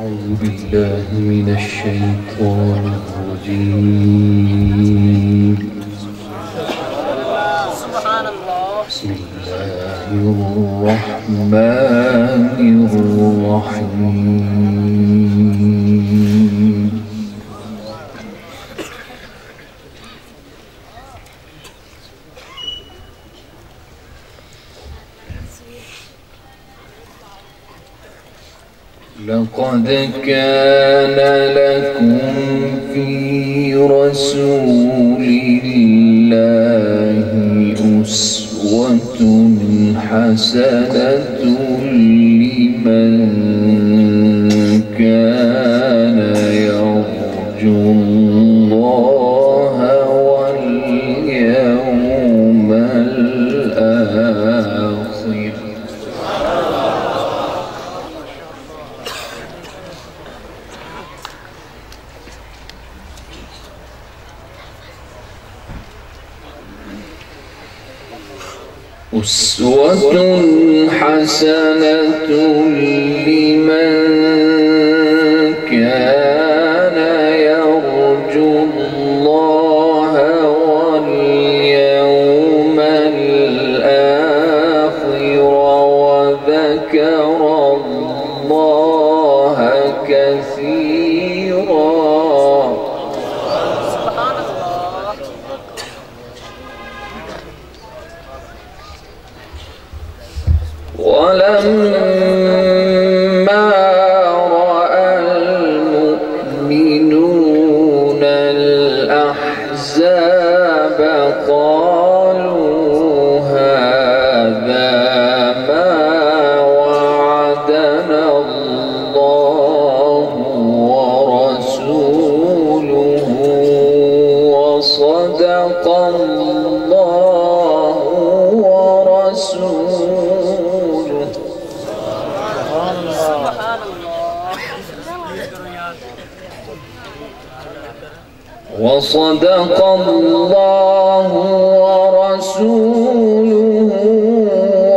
أعوذ بالله من الشيطان الرجيم. بسم الله الرحمن الرحيم. لقد كان لكم في رسول الله أسوة حسنة لمن كان يرجو الله واليوم الآخر. أسوة حسنة لمن كان يرجو الله واليوم الآخر وذكر الله كثيرا. ولما رأى المؤمنون الأحزاب قالوا هذا ما وعدنا الله ورسوله وصدق الله ورسوله. وصدق الله ورسوله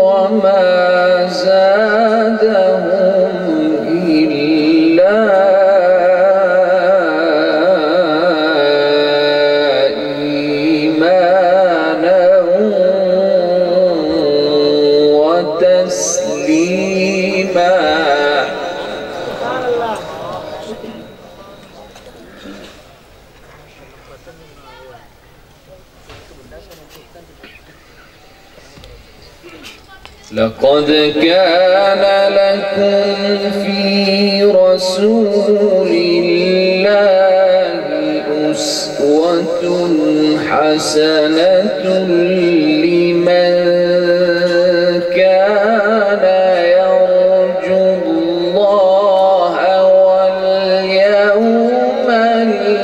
وما زادهم إلا إيمانا وتسليما. لقد كان لكم في رسول الله أسوة حسنة لمن كان يرجو الله واليوم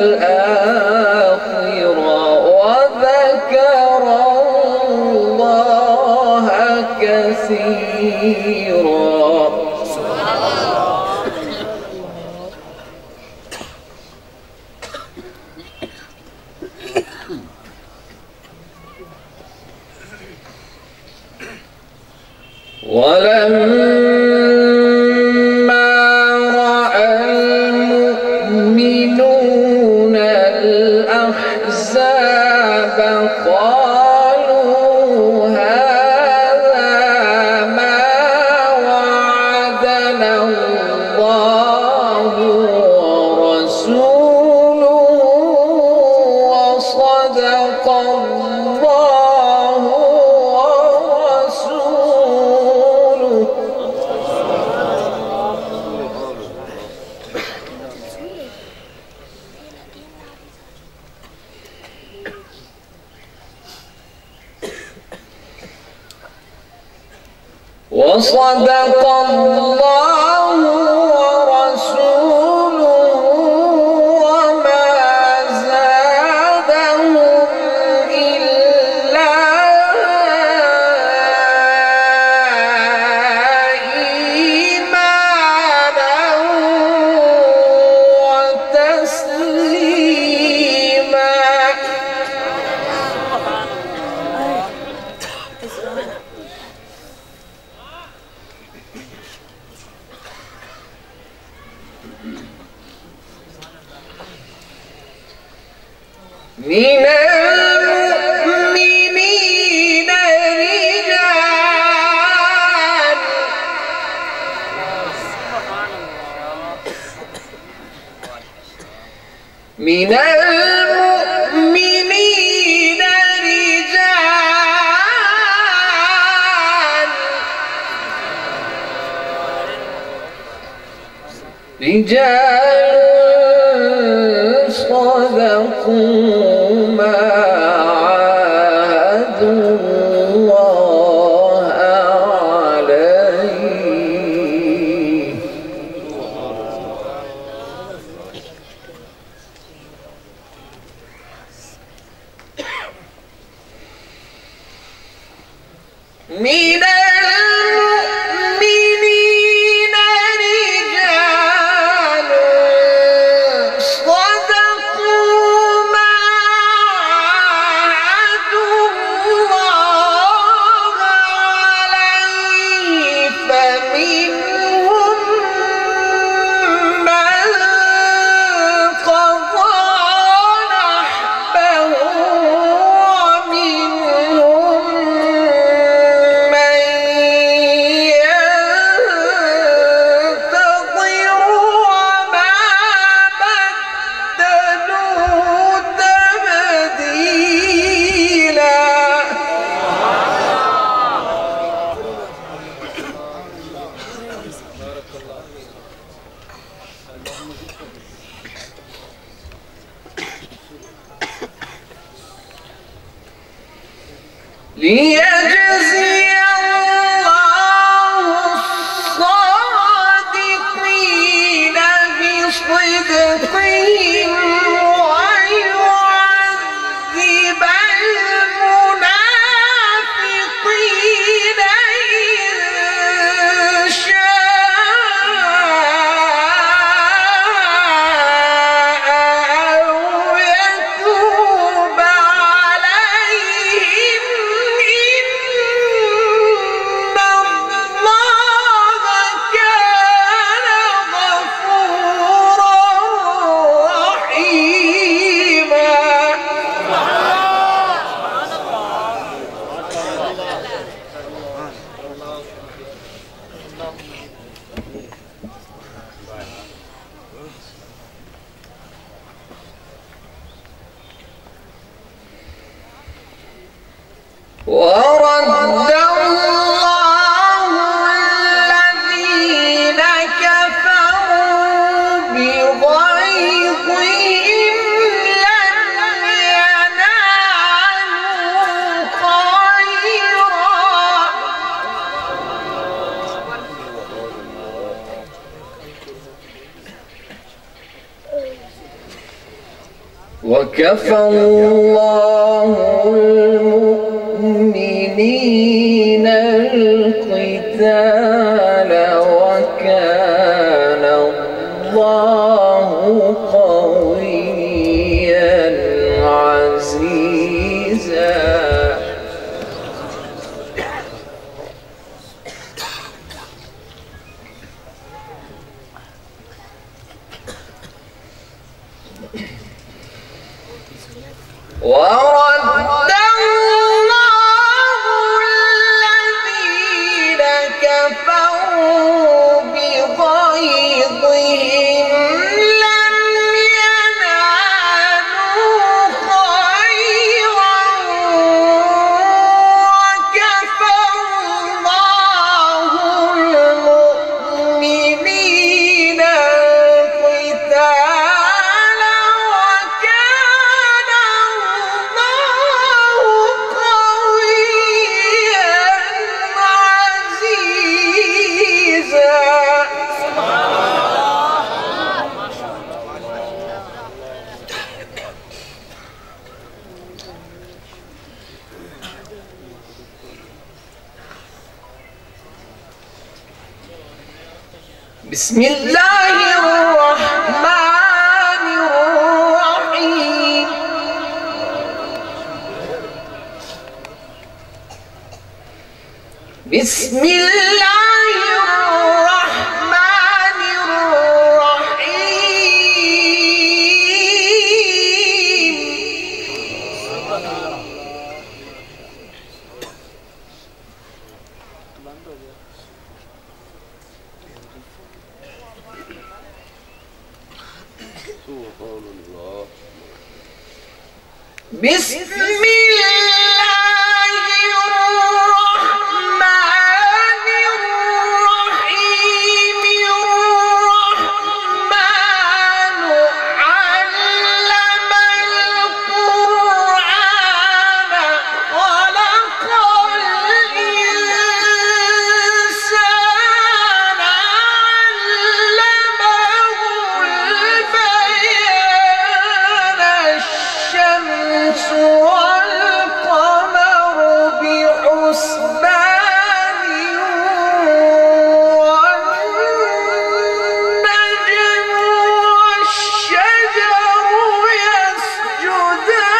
الآخر وذكر الله كثيرا. ولما رأى المؤمنون الأحزاب قالوا هذا ما وعدنا الله ورسوله وصدق الله ورسوله. وصدق الله ورسوله وما زادهم إلا إيمانا وتسليما. من المؤمنين رجال من المؤمنين رجال صدقوا ما عاهدوا الله عليه من المؤمنين رجال صدقوا ما عاهدوا الله عليه فمنهم من قضى نحبه ومنهم من ينتظر وما بدلوا تبديلا ليجزي الله الصادقين بصدقهم ويعذب المنافقين إن شاء أو يتوب عليهم إن الله كان غفورا رحيما ورد الله الذين كفروا بغيظهم لم ينالوا خيرا وكفى الله المؤمنين القتال وكان الله قويا عزيزا ورد الله الذين كفروا بغيظهم لم ينالوا خيرا وكفى الله المؤمنين القتال وكان الله قويا عزيزا بسم الله الرحمن الرحيم بسم الله الرحمن الرحيم بسم الله الرحمن الرحيم الرحمن علم القرآن خلق الإنسان علمه البيان الشمس والقمر بحسبان والنجم والشجر يسجدان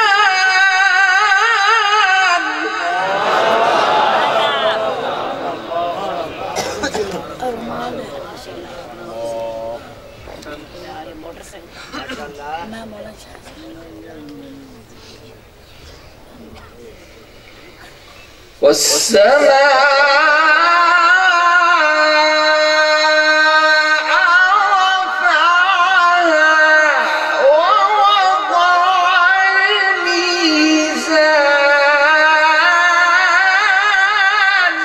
والسماء رفعها ووضع الميزان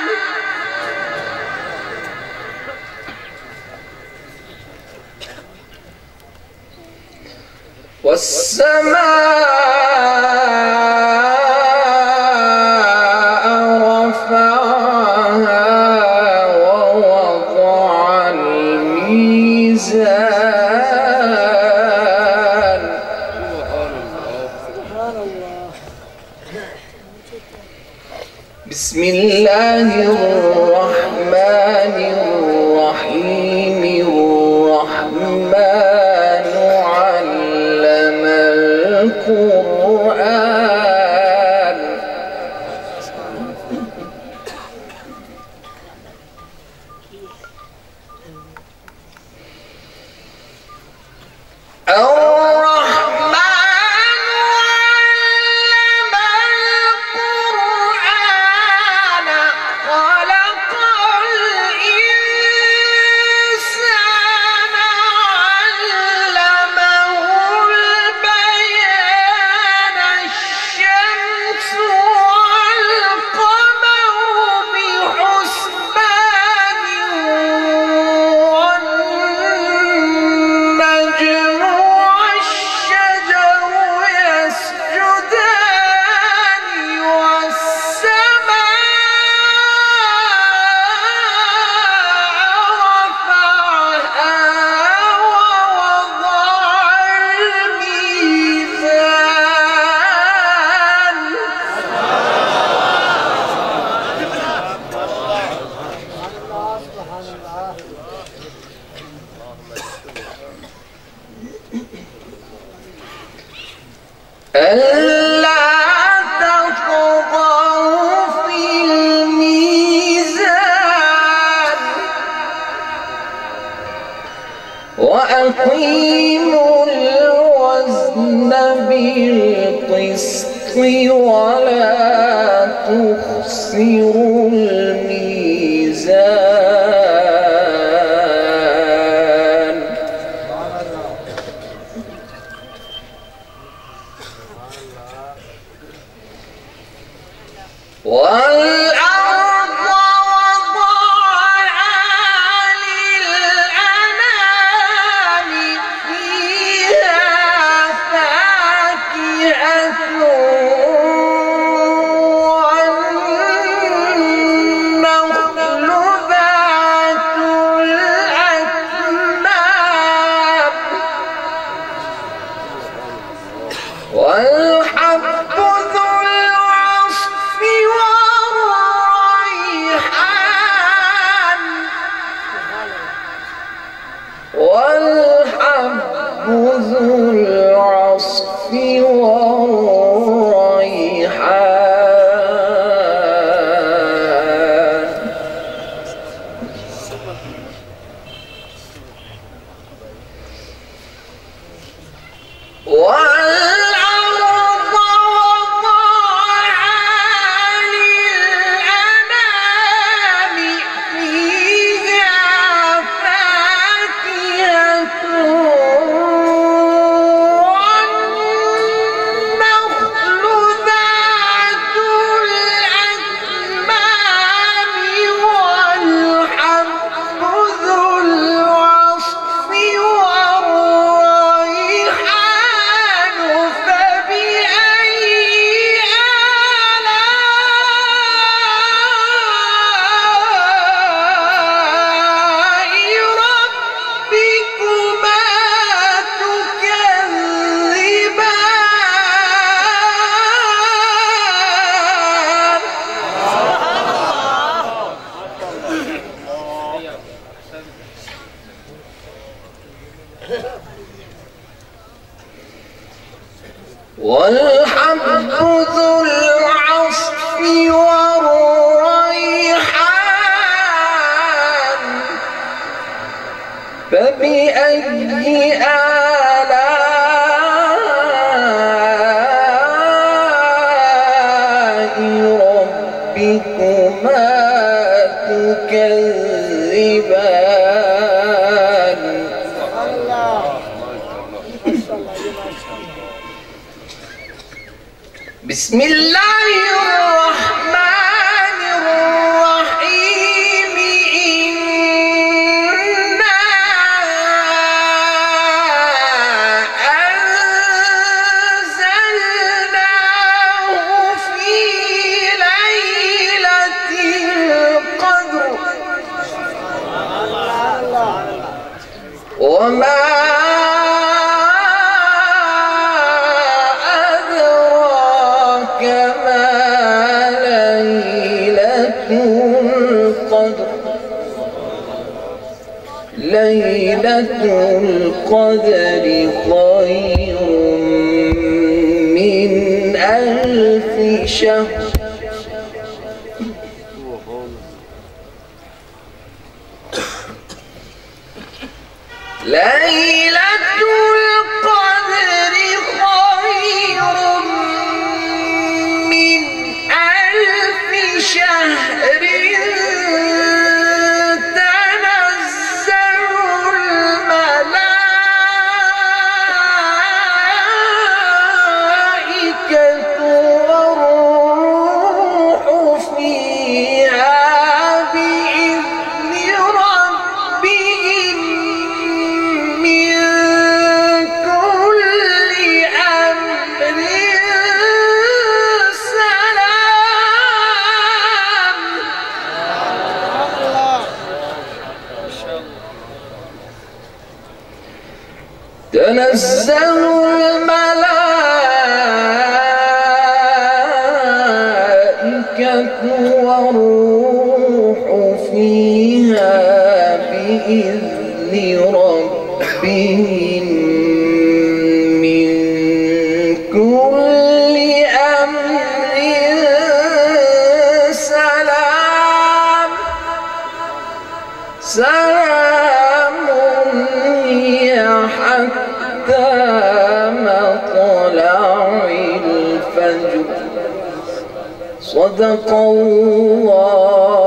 والسماء رفعها ووضع الميزان بسم الله الرحمن الرحيم الرحمن علم القرآن الرحمن علم القرآن خلق الإنسان علمه البيان الشمس والقمر بحسبان والنجم والشجر يسجدان والسماء رفعها ووضع الميزان ألا تطغوا في الميزان وأقيموا الوزن بالقسط ولا تخسروا الميزان والأرض وضعها للأنام فيها فاكهة والحب ذو العصف والريحان فبأي آلاء ربكما تكذبان بسم الله الرحمن الرحيم إنا أنزلناه في ليلة القدر وما ليلة القدر خير من ألف شهر ليلة القدر خير من ألف شهر تنزل الملائكة والروح فيها بإذن ربهم من كل أمر سلام حتى مطلع الفجر صدق الله